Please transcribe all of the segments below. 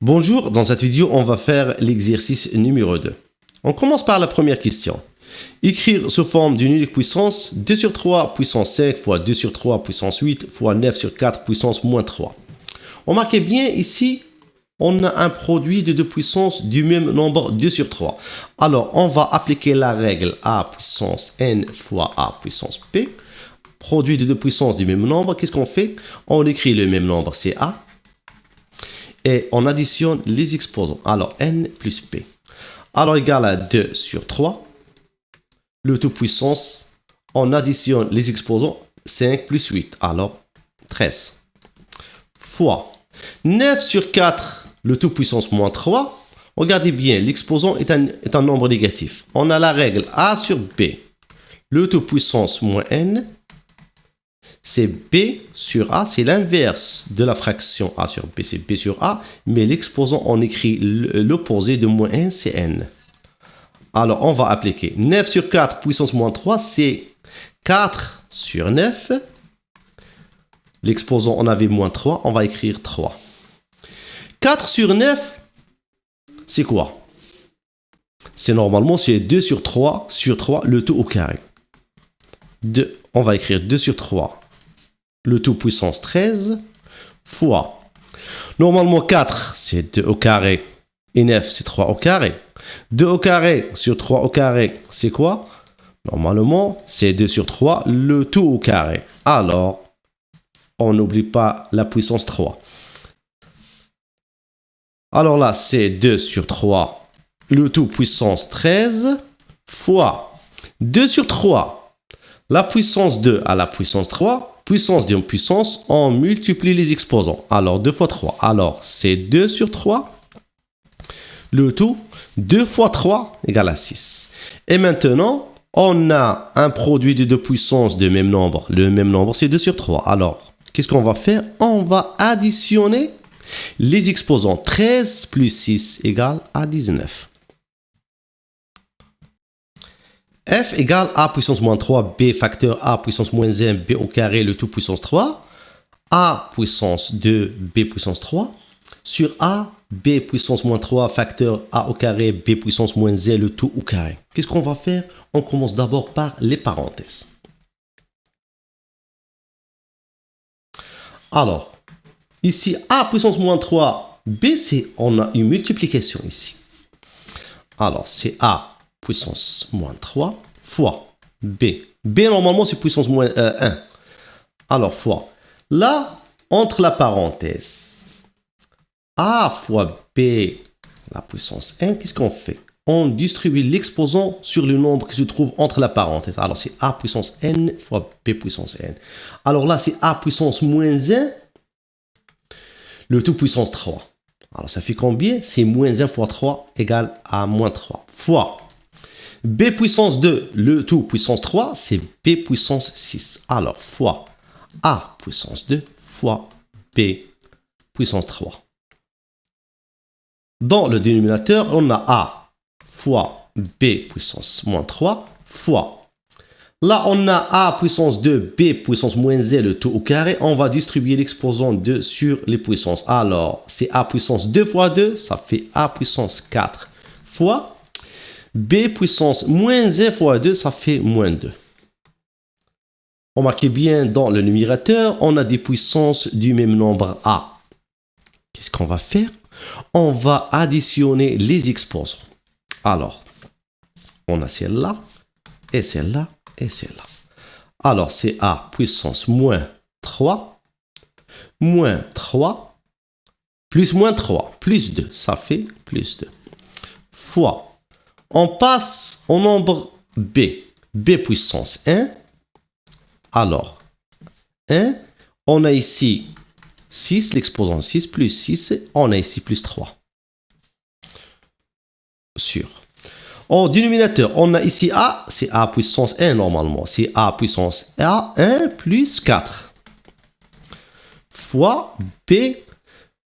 Bonjour, dans cette vidéo, on va faire l'exercice numéro 2. On commence par la première question. Écrire sous forme d'une unique puissance 2 sur 3 puissance 5 fois 2 sur 3 puissance 8 fois 9 sur 4 puissance moins 3. Remarquez bien ici, on a un produit de deux puissances du même nombre 2 sur 3. Alors, on va appliquer la règle a puissance n fois a puissance p. Produit de deux puissances du même nombre, qu'est-ce qu'on fait? On écrit le même nombre, c'est a. Et on additionne les exposants. Alors, n plus p. Alors, égal à 2 sur 3. Le tout puissance, on additionne les exposants. 5 plus 8. Alors, 13. Fois 9 sur 4, le tout puissance moins 3. Regardez bien, l'exposant est un nombre négatif. On a la règle a sur b. Le tout puissance moins n. C'est b sur a, c'est l'inverse de la fraction a sur b, c'est b sur a, mais l'exposant, on écrit l'opposé de moins n, c'est n. Alors, on va appliquer 9 sur 4 puissance moins 3, c'est 4 sur 9. L'exposant, on avait moins 3, on va écrire 3. 4 sur 9, c'est quoi? C'est normalement, c'est 2 sur 3, le tout au carré. On va écrire 2 sur 3. Le tout puissance 13 fois, normalement 4 c'est 2 au carré et 9 c'est 3 au carré. 2 au carré sur 3 au carré, c'est quoi? Normalement c'est 2 sur 3, le tout au carré. Alors, on n'oublie pas la puissance 3. Alors là, c'est 2 sur 3, le tout puissance 13 fois 2 sur 3, la puissance 2 à la puissance 3. Puissance d'une puissance, on multiplie les exposants. Alors, 2 fois 3. Alors, c'est 2 sur 3. Le tout, 2 fois 3 égale à 6. Et maintenant, on a un produit de deux puissances de même nombre. Le même nombre, c'est 2 sur 3. Alors, qu'est-ce qu'on va faire? On va additionner les exposants. 13 plus 6 égale à 19. F égale a puissance moins 3, b facteur a puissance moins 1, b au carré, le tout puissance 3. A puissance 2, b puissance 3. Sur a, b puissance moins 3, facteur a au carré, b puissance moins 1, le tout au carré. Qu'est-ce qu'on va faire? On commence d'abord par les parenthèses. Alors, ici, a puissance moins 3, b, on a une multiplication ici. Alors, c'est a puissance moins 3 fois b. b, normalement, c'est puissance moins 1. Alors, fois. Là, entre la parenthèse, a fois b, la puissance 1, qu'est-ce qu'on fait? On distribue l'exposant sur le nombre qui se trouve entre la parenthèse. Alors, c'est a puissance n fois b puissance n. Alors là, c'est a puissance moins 1, le tout puissance 3. Alors, ça fait combien? C'est moins 1 fois 3 égale à moins 3 fois b puissance 2, le tout puissance 3, c'est b puissance 6. Alors, fois a puissance 2 fois b puissance 3. Dans le dénominateur, on a a fois b puissance moins 3 fois. Là, on a a puissance 2, b puissance moins 1, le tout au carré. On va distribuer l'exposant 2 sur les puissances. Alors, c'est a puissance 2 fois 2, ça fait a puissance 4 fois b puissance moins 1 fois 2, ça fait moins 2. Remarquez bien, dans le numérateur, on a des puissances du même nombre a. Qu'est-ce qu'on va faire? On va additionner les exposants. Alors, on a celle-là, et celle-là, et celle-là. Alors, c'est a puissance moins 3, plus moins 3, plus 2, ça fait plus 2, fois. On passe au nombre b. b puissance 1. Alors, 1. On a ici 6, l'exposant 6 plus 6. On a ici plus 3. Sur. Au dénominateur, on a ici a. C'est a puissance 1 normalement. C'est a puissance a 1 plus 4. Fois b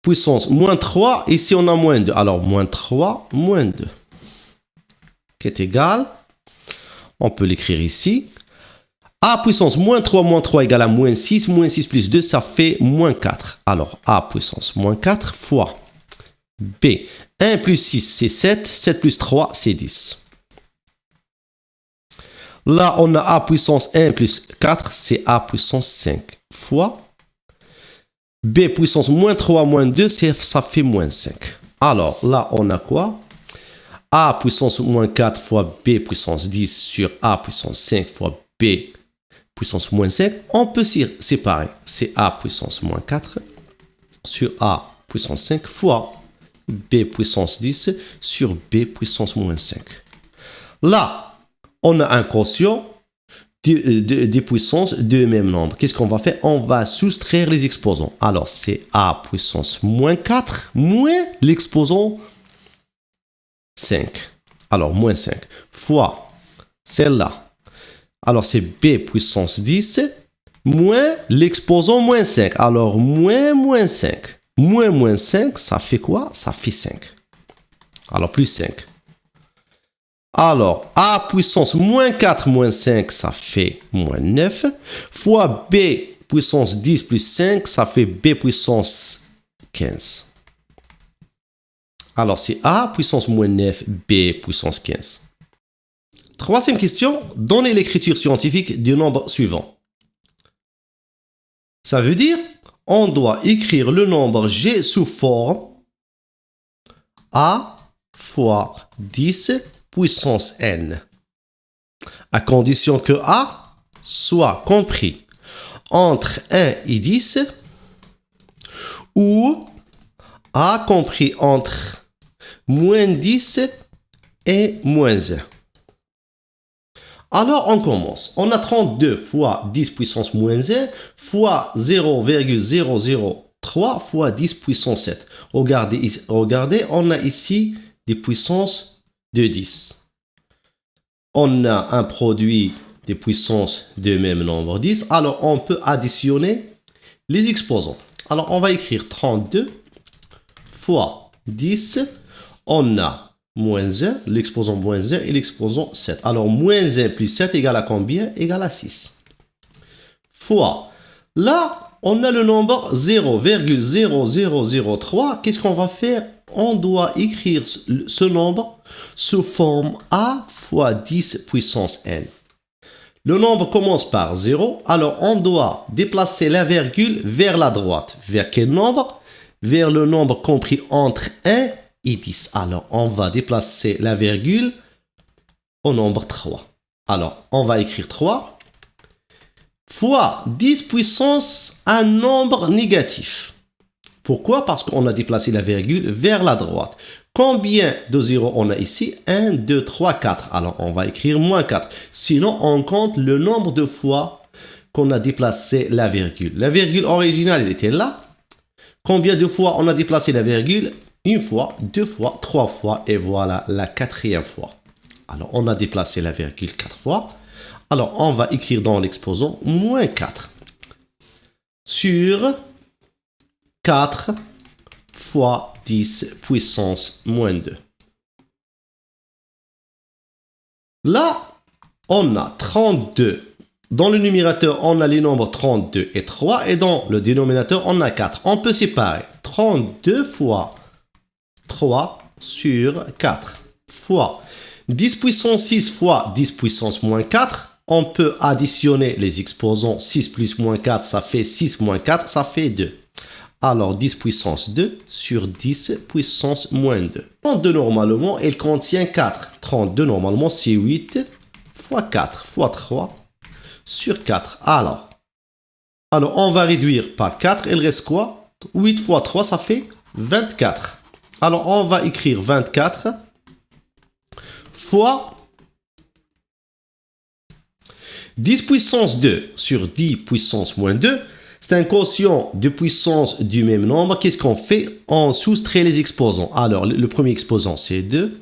puissance moins 3. Ici, on a moins 2. Alors, moins 3, moins 2. Qui est égal, on peut l'écrire ici, a puissance moins 3 égale à moins 6 plus 2, ça fait moins 4. Alors, a puissance moins 4 fois B. 1 plus 6, c'est 7. 7 plus 3, c'est 10. Là, on a A puissance 1 plus 4, c'est A puissance 5 fois B puissance moins 3 moins 2, ça fait moins 5. Alors, là, on a quoi? A puissance moins 4 fois B puissance 10 sur A puissance 5 fois B puissance moins 5. On peut séparer. C'est A puissance moins 4 sur A puissance 5 fois B puissance 10 sur B puissance moins 5. Là, on a un quotient des puissances de même nombre. Qu'est-ce qu'on va faire? On va soustraire les exposants. Alors, c'est A puissance moins 4 moins l'exposant 5. Alors, moins 5 fois celle-là. Alors, c'est B puissance 10 moins l'exposant moins 5. Alors, moins 5. Moins 5, ça fait quoi? Ça fait 5. Alors, plus 5. Alors, A puissance moins 4 moins 5, ça fait moins 9. Fois B puissance 10 plus 5, ça fait B puissance 15. Alors, c'est A puissance moins 9, B puissance 15. Troisième question, donnez l'écriture scientifique du nombre suivant. Ça veut dire, on doit écrire le nombre G sous forme A fois 10 puissance n, à condition que A soit compris entre 1 et 10 ou A compris entre moins 10 et moins 1. Alors, on commence. On a 32 fois 10 puissance moins 1 fois 0,003 fois 10 puissance 7. Regardez, on a ici des puissances de 10. On a un produit des puissances de même nombre 10. Alors, on peut additionner les exposants. Alors, on va écrire 32 fois 10. On a moins 1, l'exposant moins 1 et l'exposant 7. Alors, moins 1 plus 7 égale à combien? Égale à 6. Fois, là, on a le nombre 0,0003. Qu'est-ce qu'on va faire? On doit écrire ce nombre sous forme A fois 10 puissance n. Le nombre commence par 0. Alors, on doit déplacer la virgule vers la droite. Vers quel nombre? Vers le nombre compris entre 1 et 10. Alors, on va déplacer la virgule au nombre 3. Alors, on va écrire 3 fois 10 puissance un nombre négatif. Pourquoi? Parce qu'on a déplacé la virgule vers la droite. Combien de zéros on a ici? 1, 2, 3, 4. Alors, on va écrire moins 4. Sinon, on compte le nombre de fois qu'on a déplacé la virgule. La virgule originale, elle était là. Combien de fois on a déplacé la virgule? Une fois, deux fois, trois fois, et voilà la quatrième fois. Alors, on a déplacé la virgule 4 fois. Alors, on va écrire dans l'exposant moins 4 sur 4 fois 10 puissance moins 2. Là, on a 32. Dans le numérateur, on a les nombres 32 et 3. Et dans le dénominateur, on a 4. On peut séparer 32 fois 3 sur 4 fois 10 puissance 6 fois 10 puissance moins 4. On peut additionner les exposants. 6 plus moins 4, ça fait 6 moins 4, ça fait 2. Alors, 10 puissance 2 sur 10 puissance moins 2. 32, normalement, elle contient 4. 32, normalement, c'est 8 fois 4 fois 3 sur 4. Alors, on va réduire par 4. Il reste quoi? 8 fois 3, ça fait 24. Alors, on va écrire 24 fois 10 puissance 2 sur 10 puissance moins 2. C'est un quotient de puissance du même nombre. Qu'est-ce qu'on fait? On soustrait les exposants. Alors, le premier exposant, c'est 2.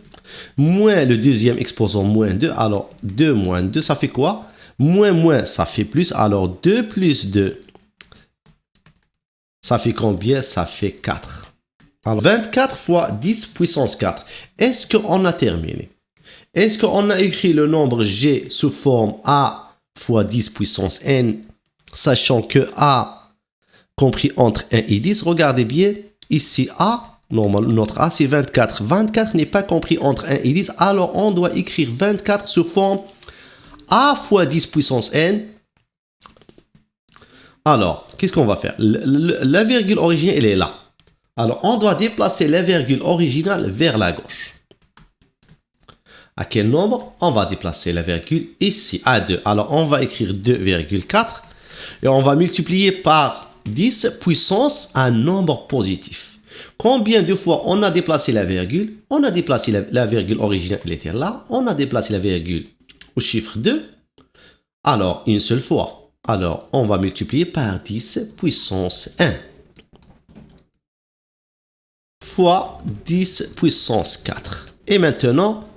Moins le deuxième exposant, moins 2. Alors, 2 moins 2, ça fait quoi? Moins, ça fait plus. Alors, 2 plus 2, ça fait combien? Ça fait 4. Alors, 24 fois 10 puissance 4. Est-ce qu'on a terminé? Est-ce qu'on a écrit le nombre G sous forme A fois 10 puissance n, sachant que A compris entre 1 et 10, regardez bien, ici A Notre A, c'est 24. 24 n'est pas compris entre 1 et 10. Alors, on doit écrire 24 sous forme A fois 10 puissance n. Alors, qu'est-ce qu'on va faire? La virgule originale, elle est là. Alors, on doit déplacer la virgule originale vers la gauche. À quel nombre? On va déplacer la virgule ici, à 2. Alors, on va écrire 2,4 et on va multiplier par 10 puissance un nombre positif. Combien de fois on a déplacé la virgule? On a déplacé la virgule originale, elle était là. On a déplacé la virgule au chiffre 2. Alors, une seule fois. Alors, on va multiplier par 10 puissance 1 fois 10 puissance 4. Et maintenant,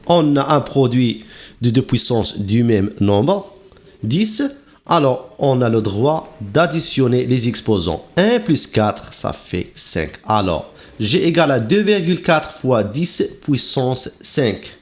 on a un produit de 2 puissances du même nombre, 10. Alors, on a le droit d'additionner les exposants. 1 plus 4, ça fait 5. Alors, G égale à 2,4 fois 10 puissance 5.